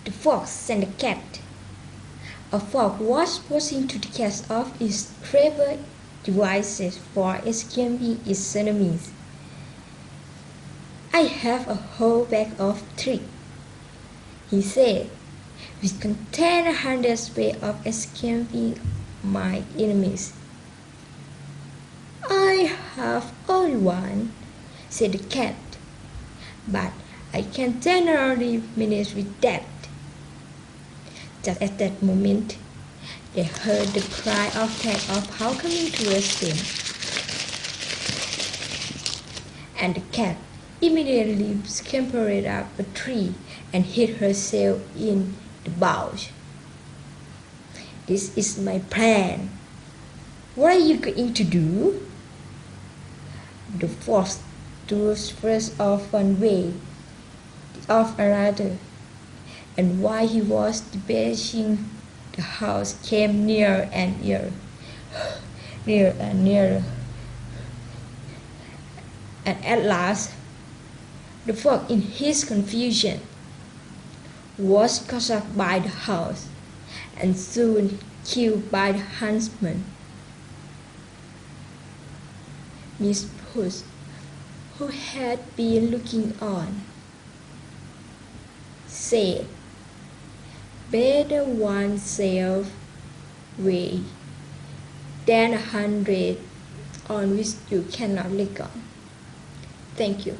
The fox and the cat. A fox was watching to the cast of its clever devices for escaping its enemies. "I have a whole bag of tricks," he said, "which contain 100 ways of escaping my enemies." "I have only one," said the cat, "but I can generally manage with that." Just at that moment, they heard the cry of cat of how coming towards them, and the cat immediately scampered up a tree and hid herself in the bush. "This is my plan. What are you going to do?" The fox chose first of one way, of another, and while he was debating, the house came nearer and nearer, nearer and nearer. And at last, the fox, in his confusion, was caught up by the house and soon killed by the huntsman. Miss Puss, who had been looking on, said, "Better one safe way than 100 on which you cannot live on." Thank you.